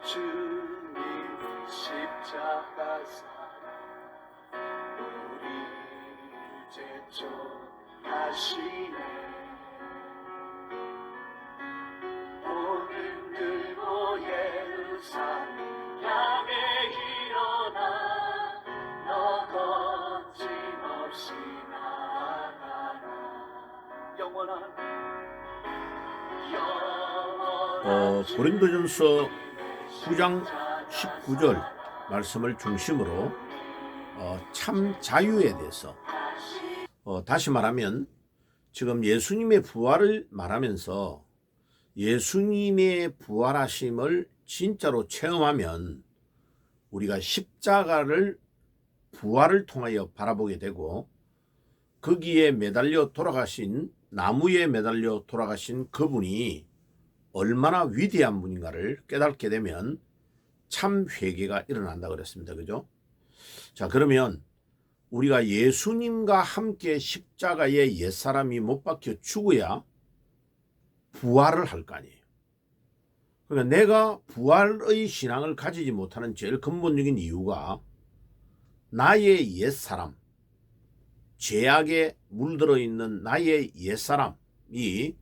주님 십자가 사랑 우리 제촉하시네. 오늘 들고 예루살렘 향해 일어나 너 거침없이 나아가라. 영원한 고린도전서 9장 19절 말씀을 중심으로 참 자유에 대해서 다시 말하면 지금 예수님의 부활을 말하면서 예수님의 부활하심을 진짜로 체험하면 우리가 십자가를 부활을 통하여 바라보게 되고 거기에 매달려 돌아가신 나무에 매달려 돌아가신 그분이 얼마나 위대한 분인가를 깨닫게 되면 참 회개가 일어난다 그랬습니다. 그죠? 자, 그러면 우리가 예수님과 함께 십자가에 옛사람이 못 박혀 죽어야 부활을 할 거 아니에요. 그러니까 내가 부활의 신앙을 가지지 못하는 제일 근본적인 이유가 나의 옛사람, 죄악에 물들어 있는 나의 옛사람이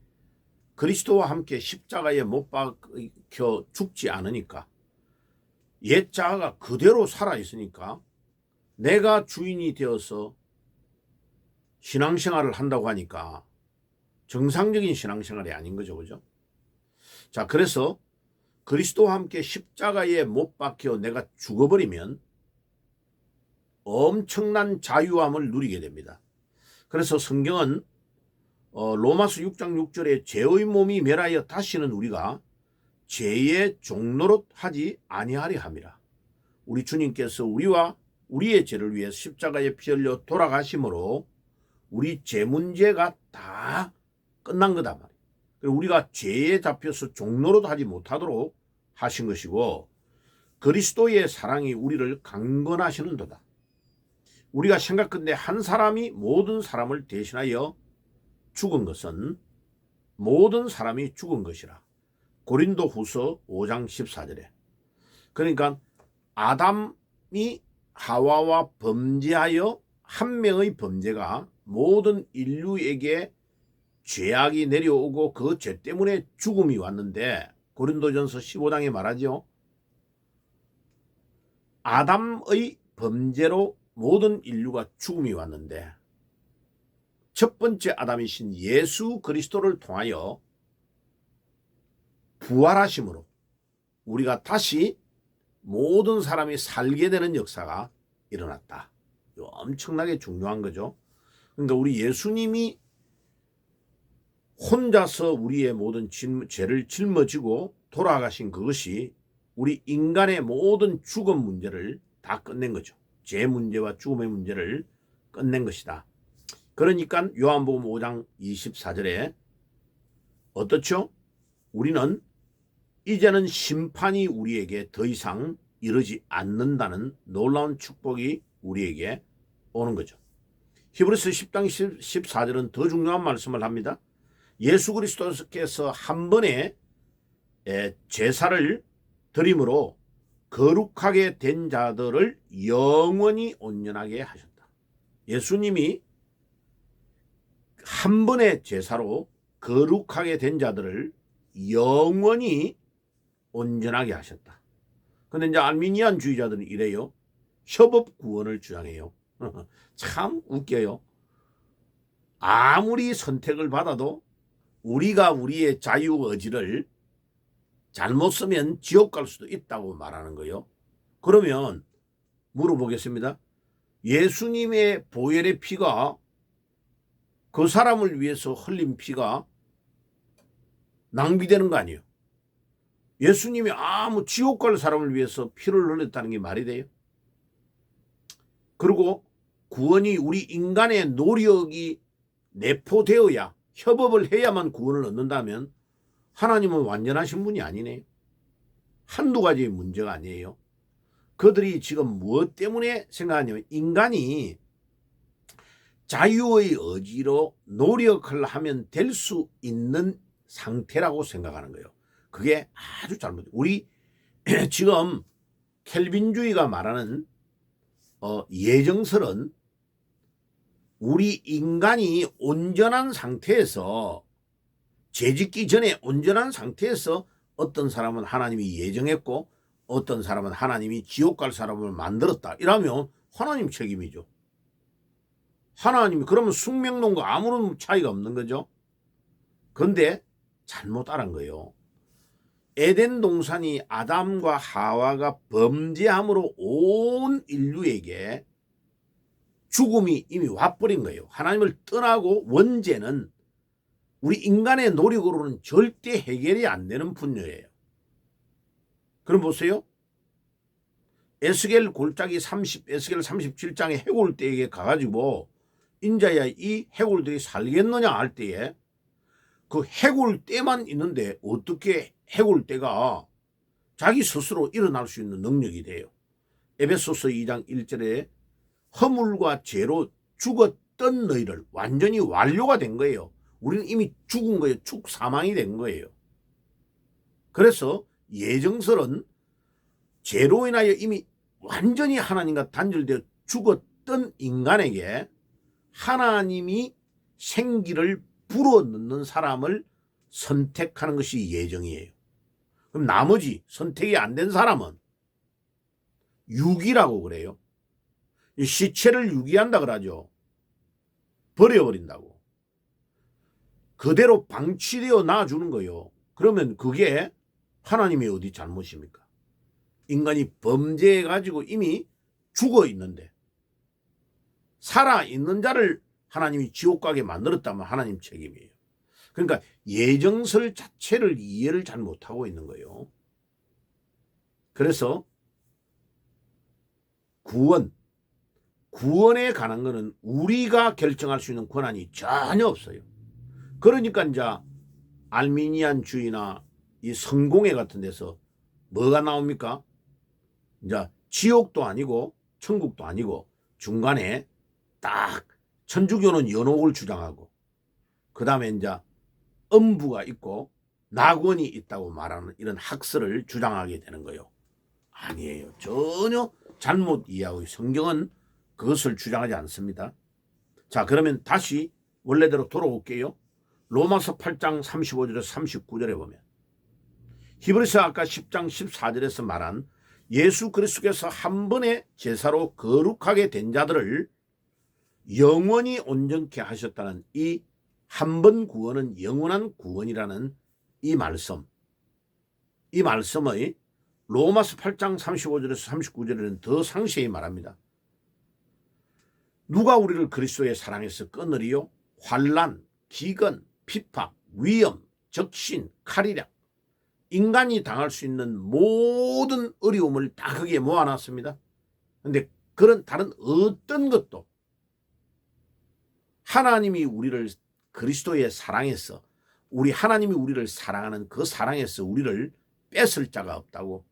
그리스도와 함께 십자가에 못 박혀 죽지 않으니까, 옛 자아가 그대로 살아있으니까 내가 주인이 되어서 신앙생활을 한다고 하니까 정상적인 신앙생활이 아닌 거죠. 그죠? 자, 그래서 그리스도와 함께 십자가에 못 박혀 내가 죽어버리면 엄청난 자유함을 누리게 됩니다. 그래서 성경은 로마서 6장 6절에 죄의 몸이 멸하여 다시는 우리가 죄의 종노릇 하지 아니하리 함이라. 우리 주님께서 우리와 우리의 죄를 위해 십자가에 피 흘려 돌아가심으로 우리 죄 문제가 다 끝난 거다 말이에요. 우리가 죄에 잡혀서 종노릇 하지 못하도록 하신 것이고 그리스도의 사랑이 우리를 강건하시는 도다. 우리가 생각컨대 한 사람이 모든 사람을 대신하여 죽은 것은 모든 사람이 죽은 것이라. 고린도후서 5장 14절에. 그러니까 아담이 하와와 범죄하여 한 명의 범죄가 모든 인류에게 죄악이 내려오고 그 죄 때문에 죽음이 왔는데 고린도전서 15장에 말하죠. 아담의 범죄로 모든 인류가 죽음이 왔는데 첫 번째 아담이신 예수 그리스도를 통하여 부활하심으로 우리가 다시 모든 사람이 살게 되는 역사가 일어났다. 이거 엄청나게 중요한 거죠. 그러니까 우리 예수님이 혼자서 우리의 모든 죄를 짊어지고 돌아가신 그것이 우리 인간의 모든 죽음 문제를 다 끝낸 거죠. 죄 문제와 죽음의 문제를 끝낸 것이다. 그러니까 요한복음 5장 24절에 어떻죠? 우리는 이제는 심판이 우리에게 더 이상 이르지 않는다는 놀라운 축복이 우리에게 오는 거죠. 히브리서 10장 14절은 더 중요한 말씀을 합니다. 예수 그리스도께서 한 번에 제사를 드림으로 거룩하게 된 자들을 영원히 온전하게 하셨다. 예수님이 한 번의 제사로 거룩하게 된 자들을 영원히 온전하게 하셨다. 근데 이제 알미니안주의자들은 이래요. 협업 구원을 주장해요. 참 웃겨요. 아무리 선택을 받아도 우리가 우리의 자유 의지를 잘못 쓰면 지옥 갈 수도 있다고 말하는 거예요. 그러면 물어보겠습니다. 예수님의 보혈의 피가 그 사람을 위해서 흘린 피가 낭비되는 거 아니에요? 예수님이 아무 지옥 갈 사람을 위해서 피를 흘렸다는 게 말이 돼요? 그리고 구원이 우리 인간의 노력이 내포되어야 협업을 해야만 구원을 얻는다면 하나님은 완전하신 분이 아니네요. 한두 가지의 문제가 아니에요. 그들이 지금 무엇 때문에 생각하냐면 인간이 자유의 의지로 노력을 하면 될 수 있는 상태라고 생각하는 거예요. 그게 아주 잘못돼요. 우리 지금 켈빈주의가 말하는 예정설은 우리 인간이 온전한 상태에서 죄짓기 전에 온전한 상태에서 어떤 사람은 하나님이 예정했고 어떤 사람은 하나님이 지옥 갈 사람을 만들었다. 이러면 하나님 책임이죠. 하나님이 그러면 숙명론과 아무런 차이가 없는 거죠. 그런데 잘못 알은 거예요. 에덴 동산이 아담과 하와가 범죄함으로 온 인류에게 죽음이 이미 와버린 거예요. 하나님을 떠나고 원죄는 우리 인간의 노력으로는 절대 해결이 안 되는 분야예요. 그럼 보세요. 에스겔 골짜기 에스겔 37장의 해골대에게 가가지고 인자야 이 해골들이 살겠느냐 할 때에 그 해골대만 있는데 어떻게 해골대가 자기 스스로 일어날 수 있는 능력이 돼요. 에베소서 2장 1절에 허물과 죄로 죽었던 너희를 완전히 완료가 된 거예요. 우리는 이미 죽은 거예요. 죽사망이 된 거예요. 그래서 예정설은 죄로 인하여 이미 완전히 하나님과 단절되어 죽었던 인간에게 하나님이 생기를 불어넣는 사람을 선택하는 것이 예정이에요. 그럼 나머지 선택이 안 된 사람은 유기라고 그래요. 시체를 유기한다 그러죠. 버려버린다고. 그대로 방치되어 놔주는 거예요. 그러면 그게 하나님의 어디 잘못입니까? 인간이 범죄해가지고 이미 죽어 있는데 살아있는 자를 하나님이 지옥 가게 만들었다면 하나님 책임이에요. 그러니까 예정설 자체를 이해를 잘 못하고 있는 거예요. 그래서 구원에 관한 거는 우리가 결정할 수 있는 권한이 전혀 없어요. 그러니까 이제 알미니안주의나 이 성공회 같은 데서 뭐가 나옵니까? 이제 지옥도 아니고 천국도 아니고 중간에 딱 천주교는 연옥을 주장하고 그 다음에 이제 음부가 있고 낙원이 있다고 말하는 이런 학설을 주장하게 되는 거예요. 아니에요. 전혀 잘못 이해하고 성경은 그것을 주장하지 않습니다. 자, 그러면 다시 원래대로 돌아올게요. 로마서 8장 35절에서 39절에 보면 히브리서 아까 10장 14절에서 말한 예수 그리스도께서 한 번의 제사로 거룩하게 된 자들을 영원히 온전케 하셨다는 이 한 번 구원은 영원한 구원이라는 이 말씀의 로마서 8장 35절에서 39절에는 더 상세히 말합니다. 누가 우리를 그리스도의 사랑에서 끊으리요? 환난, 기근, 핍박, 위험, 적신, 칼이랑 인간이 당할 수 있는 모든 어려움을 다 거기에 모아놨습니다. 그런데 그런 다른 어떤 것도 하나님이 우리를 그리스도의 사랑에서 하나님이 우리를 사랑하는 그 사랑에서 우리를 뺏을 자가 없다고.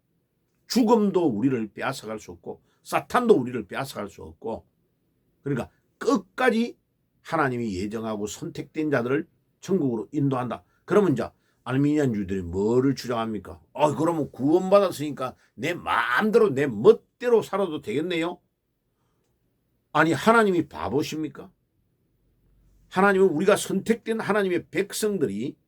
죽음도 우리를 빼앗아갈 수 없고 사탄도 우리를 빼앗아갈 수 없고 그러니까 끝까지 하나님이 예정하고 선택된 자들을 천국으로 인도한다. 그러면 이제 알미니안주의들이 뭐를 주장합니까? 그러면 구원받았으니까 내 마음대로 내 멋대로 살아도 되겠네요? 아니 하나님이 바보십니까? 하나님은 우리가 선택된 하나님의 백성들이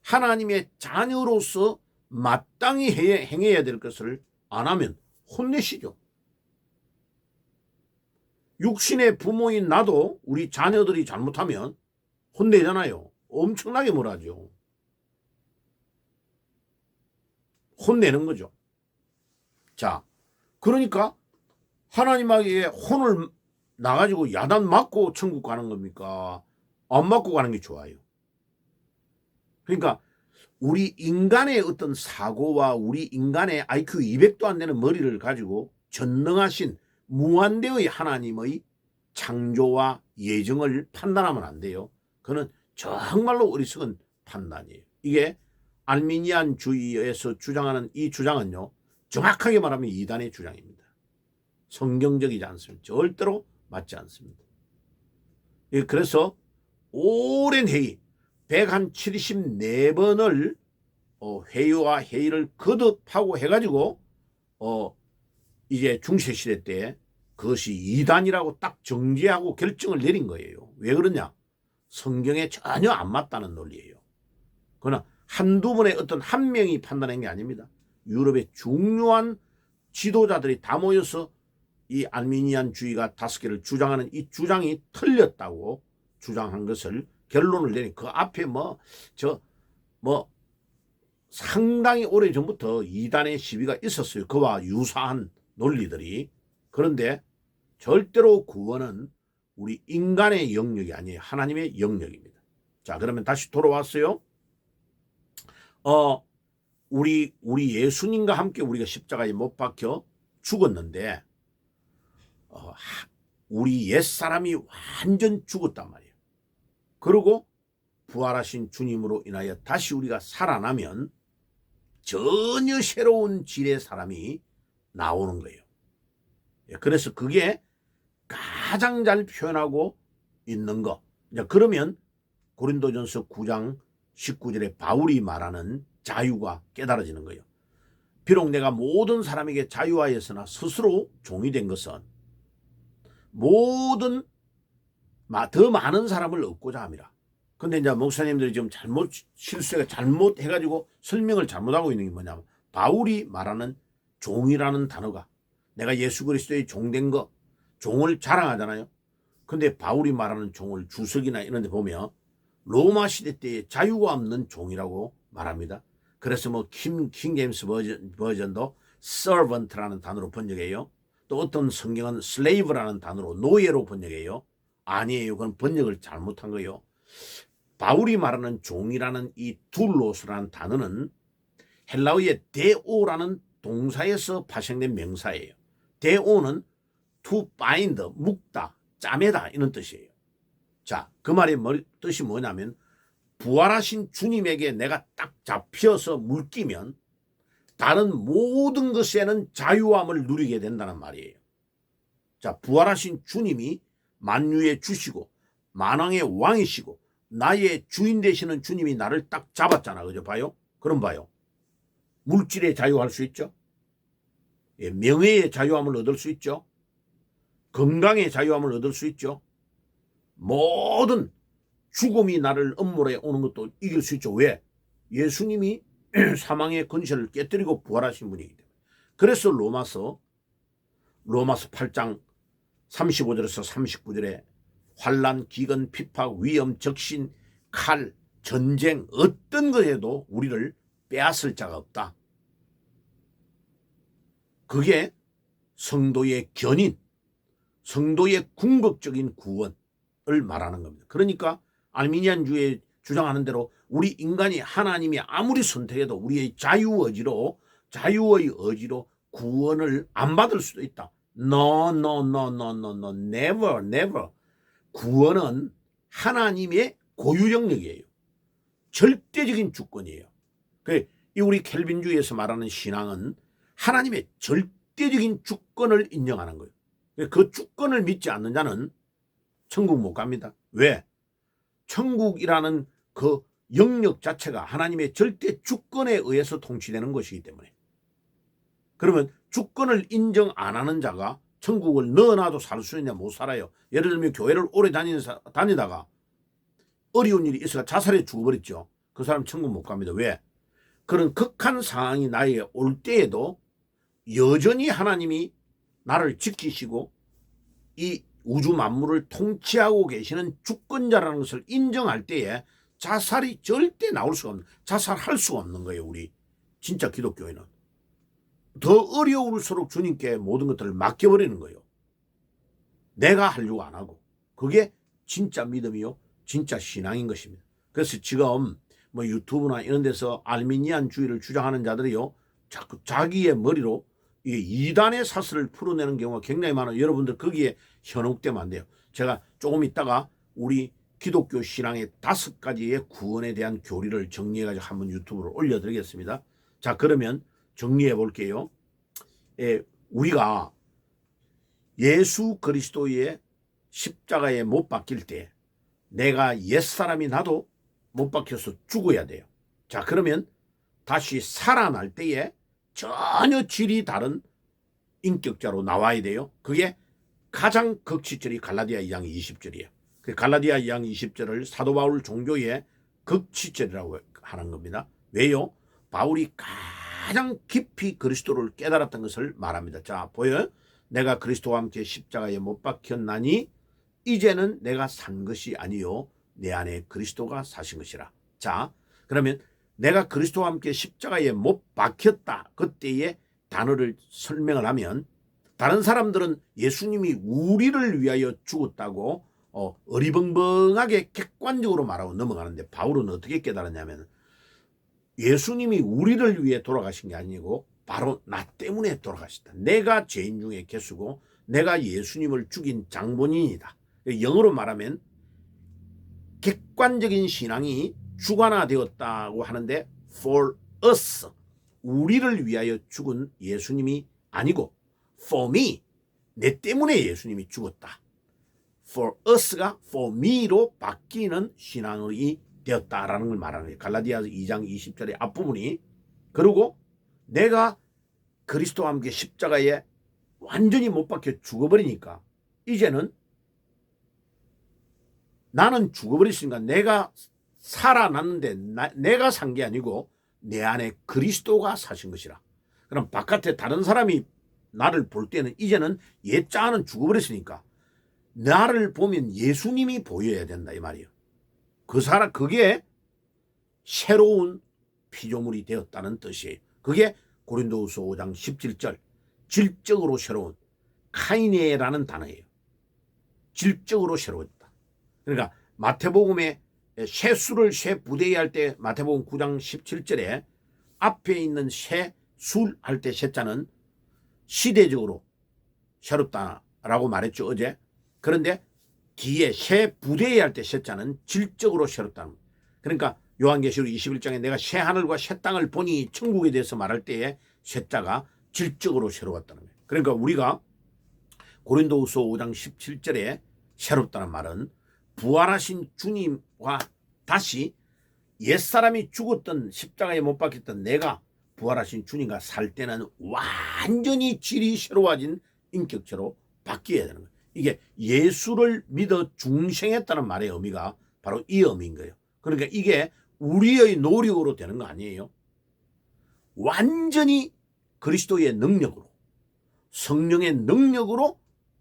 하나님의 자녀로서 마땅히 행해야 될 것을 안 하면 혼내시죠. 육신의 부모인 나도 우리 자녀들이 잘못하면 혼내잖아요. 엄청나게 뭐라죠. 혼내는 거죠. 자, 그러니까 하나님에게 혼을 나가지고 야단 맞고 천국 가는 겁니까? 안 맞고 가는 게 좋아요. 그러니까 우리 인간의 어떤 사고와 우리 인간의 IQ 200도 안 되는 머리를 가지고 전능하신 무한대의 하나님의 창조와 예정을 판단하면 안 돼요. 그는 정말로 어리석은 판단이에요. 이게 알미니안주의에서 주장하는 이 주장은요, 정확하게 말하면 이단의 주장입니다. 성경적이지 않습니다. 절대로 맞지 않습니다. 그래서 오랜 회의 174번을 회의와 회의를 거듭하고 해가지고 이제 중세시대 때 그것이 이단이라고 딱 정죄하고 결정을 내린 거예요. 왜 그러냐? 성경에 전혀 안 맞다는 논리예요. 그러나 한두 번의 어떤 한 명이 판단한 게 아닙니다. 유럽의 중요한 지도자들이 다 모여서 이 알미니안주의가 5개를 주장하는 이 주장이 틀렸다고 주장한 것을 결론을 내린, 그 앞에 상당히 오래 전부터 이단의 시비가 있었어요. 그와 유사한 논리들이. 그런데 절대로 구원은 우리 인간의 영역이 아니에요. 하나님의 영역입니다. 자, 그러면 다시 돌아왔어요. 우리 예수님과 함께 우리가 십자가에 못 박혀 죽었는데 우리 옛사람이 완전 죽었단 말이에요. 그리고 부활하신 주님으로 인하여 다시 우리가 살아나면 전혀 새로운 질의 사람이 나오는 거예요. 그래서 그게 가장 잘 표현하고 있는 거. 그러면 고린도전서 9장 19절에 바울이 말하는 자유가 깨달아지는 거예요. 비록 내가 모든 사람에게 자유하였으나 스스로 종이 된 것은 더 많은 사람을 얻고자 함이라. 근데 이제 목사님들이 지금 잘못해가지고 설명을 잘못하고 있는 게 뭐냐면, 바울이 말하는 종이라는 단어가, 내가 예수 그리스도의 종된 거, 종을 자랑하잖아요. 근데 바울이 말하는 종을 주석이나 이런 데 보면 로마 시대 때의 자유가 없는 종이라고 말합니다. 그래서 킹 제임스 버전도 servant라는 단어로 번역해요. 또 어떤 성경은 slave라는 단어로 노예로 번역해요. 아니에요. 그건 번역을 잘못한 거예요. 바울이 말하는 종이라는 이 둘로스라는 단어는 헬라어의 데오라는 동사에서 파생된 명사예요. 데오는 to bind, 묶다, 짜매다 이런 뜻이에요. 자, 그 말의 뜻이 뭐냐면, 부활하신 주님에게 내가 딱 잡혀서 묶이면 다른 모든 것에는 자유함을 누리게 된다는 말이에요. 자, 부활하신 주님이 만유의 주시고 만왕의 왕이시고 나의 주인 되시는 주님이 나를 딱 잡았잖아. 그죠? 봐요? 그럼 봐요. 물질의 자유할 수 있죠. 명예의 자유함을 얻을 수 있죠. 건강의 자유함을 얻을 수 있죠. 모든 죽음이 나를 엄몰해 오는 것도 이길 수 있죠. 왜? 예수님이 사망의 권세를 깨뜨리고 부활하신 분이기 때문에. 그래서 로마서 8장 35절에서 39절에 환난, 기근, 핍박, 위험, 적신, 칼, 전쟁 어떤 것에도 우리를 빼앗을 자가 없다. 그게 성도의 견인, 성도의 궁극적인 구원을 말하는 겁니다. 그러니까 알미니안주의 주장하는 대로 우리 인간이 하나님이 아무리 선택해도 우리의 자유의 의지로 구원을 안 받을 수도 있다. No, never. 구원은 하나님의 고유 영역이에요. 절대적인 주권이에요. 이 우리 켈빈주의에서 말하는 신앙은 하나님의 절대적인 주권을 인정하는 거예요. 그 주권을 믿지 않는 자는 천국 못 갑니다. 왜? 천국이라는 그 영역 자체가 하나님의 절대 주권에 의해서 통치되는 것이기 때문에. 그러면 주권을 인정 안 하는 자가 천국을 넣어놔도 살 수 있냐? 못 살아요. 예를 들면 교회를 오래 다니다가 어려운 일이 있어서 자살해 죽어버렸죠. 그 사람 천국 못 갑니다. 왜? 그런 극한 상황이 나에게 올 때에도 여전히 하나님이 나를 지키시고 이 우주 만물을 통치하고 계시는 주권자라는 것을 인정할 때에 자살이 절대 나올 수가 없는, 자살할 수가 없는 거예요. 우리 진짜 기독교인은 더 어려울수록 주님께 모든 것들을 맡겨버리는 거예요. 내가 하려고 안 하고. 그게 진짜 믿음이요, 진짜 신앙인 것입니다. 그래서 지금 유튜브나 이런 데서 알미니안주의를 주장하는 자들이요, 자꾸 자기의 머리로 이단의 사슬을 풀어내는 경우가 굉장히 많아요. 여러분들 거기에 현혹되면 안 돼요. 제가 조금 있다가 우리 기독교 신앙의 5가지의 구원에 대한 교리를 정리해가지고 한번 유튜브로 올려드리겠습니다. 자, 그러면 정리해 볼게요. 우리가 예수 그리스도의 십자가에 못 박힐 때 내가 옛사람이 나도 못 박혀서 죽어야 돼요. 자, 그러면 다시 살아날 때에 전혀 질이 다른 인격자로 나와야 돼요. 그게 가장 극치절이 갈라디아 2장 20절이에요. 그 갈라디아 2장 20절을 사도 바울 종교의 극치절이라고 하는 겁니다. 왜요? 바울이 가장 깊이 그리스도를 깨달았던 것을 말합니다. 자, 보여요? 내가 그리스도와 함께 십자가에 못 박혔나니 이제는 내가 산 것이 아니요 내 안에 그리스도가 사신 것이라. 자, 그러면 내가 그리스도와 함께 십자가에 못 박혔다. 그때의 단어를 설명을 하면 다른 사람들은 예수님이 우리를 위하여 죽었다고 어리벙벙하게 객관적으로 말하고 넘어가는데 바울은 어떻게 깨달았냐면 예수님이 우리를 위해 돌아가신 게 아니고 바로 나 때문에 돌아가셨다. 내가 죄인 중에 개수고 내가 예수님을 죽인 장본인이다. 영어로 말하면 객관적인 신앙이 주관화되었다고 하는데 for us, 우리를 위하여 죽은 예수님이 아니고 for me, 내 때문에 예수님이 죽었다. for us가 for me로 바뀌는 신앙이 되었다라는 걸 말하는 거예요. 갈라디아서 2장 20절의 앞부분이. 그리고 내가 그리스도와 함께 십자가에 완전히 못 박혀 죽어버리니까 이제는 나는 죽어버렸으니까 내가 살아났는데 내가 산 게 아니고 내 안에 그리스도가 사신 것이라. 그럼 바깥에 다른 사람이 나를 볼 때는 이제는 옛자는 죽어버렸으니까 나를 보면 예수님이 보여야 된다 이 말이에요. 그게 새로운 피조물이 되었다는 뜻이에요. 그게 고린도후서 5장 17절 질적으로 새로운 카이네라는 단어예요. 질적으로 새로웠다. 그러니까 마태복음에 새 부대에 할 때 마태복음 9장 17절에 앞에 있는 술 할 때 새자는 시대적으로 새롭다라고 말했죠 어제. 그런데 뒤에 새 부대에 할 때 새자는 질적으로 새롭다는 거예요. 그러니까 요한계시록 21장에 내가 새 하늘과 새 땅을 보니 천국에 대해서 말할 때에 새자가 질적으로 새로웠다는 거예요. 그러니까 우리가 고린도후서 5장 17절에 새롭다는 말은 부활하신 주님과 다시 옛사람이 죽었던 십자가에 못 박혔던 내가 부활하신 주님과 살 때는 완전히 질이 새로워진 인격체로 바뀌어야 되는 거예요. 이게 예수를 믿어 중생했다는 말의 의미가 바로 이 의미인 거예요. 그러니까 이게 우리의 노력으로 되는 거 아니에요. 완전히 그리스도의 능력으로 성령의 능력으로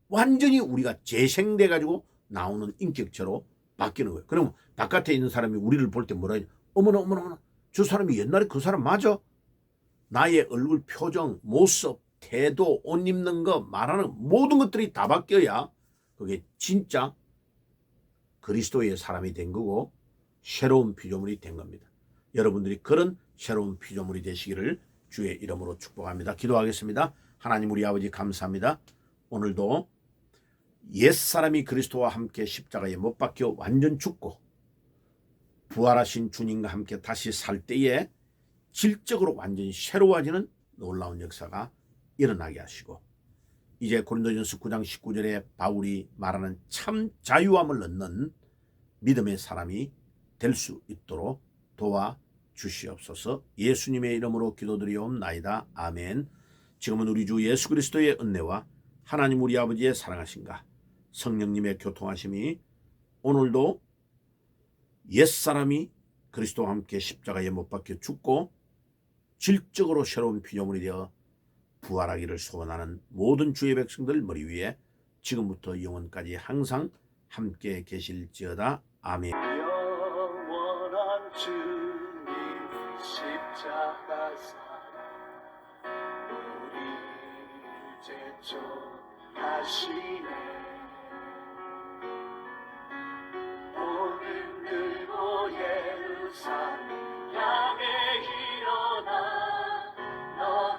완전히 우리가 재생돼 가지고 나오는 인격체로 바뀌는 거예요. 그러면 바깥에 있는 사람이 우리를 볼 때 뭐라 해요? 어머나 저 사람이 옛날에 그 사람 맞아? 나의 얼굴 표정, 모습, 태도, 옷 입는 거, 말하는 모든 것들이 다 바뀌어야 그게 진짜 그리스도의 사람이 된 거고 새로운 피조물이 된 겁니다. 여러분들이 그런 새로운 피조물이 되시기를 주의 이름으로 축복합니다. 기도하겠습니다. 하나님 우리 아버지 감사합니다. 오늘도 옛사람이 그리스도와 함께 십자가에 못 박혀 완전 죽고 부활하신 주님과 함께 다시 살 때에 질적으로 완전히 새로워지는 놀라운 역사가 일어나게 하시고 이제 고린도전서 9장 19절에 바울이 말하는 참 자유함을 얻는 믿음의 사람이 될 수 있도록 도와주시옵소서. 예수님의 이름으로 기도드리옵나이다. 아멘. 지금은 우리 주 예수 그리스도의 은혜와 하나님 우리 아버지의 사랑하심과 성령님의 교통하심이 오늘도 옛사람이 그리스도와 함께 십자가에 못 박혀 죽고 질적으로 새로운 피조물이 되어 부활하기를 소원하는 모든 주의 백성들 머리 위에 지금부터 영원까지 항상 함께 계실지어다. 아멘. 영원한 주님 십자가 사랑 우리 제촉하시네. 오늘 들고 예루살렘 향해 일어나 너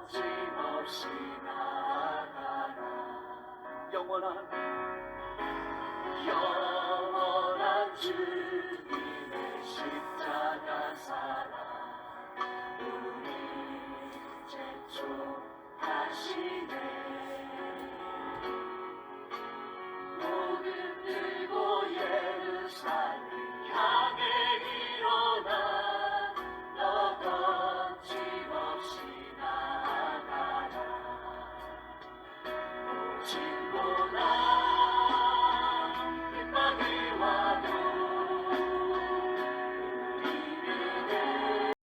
거침없이 나아가라. 영원한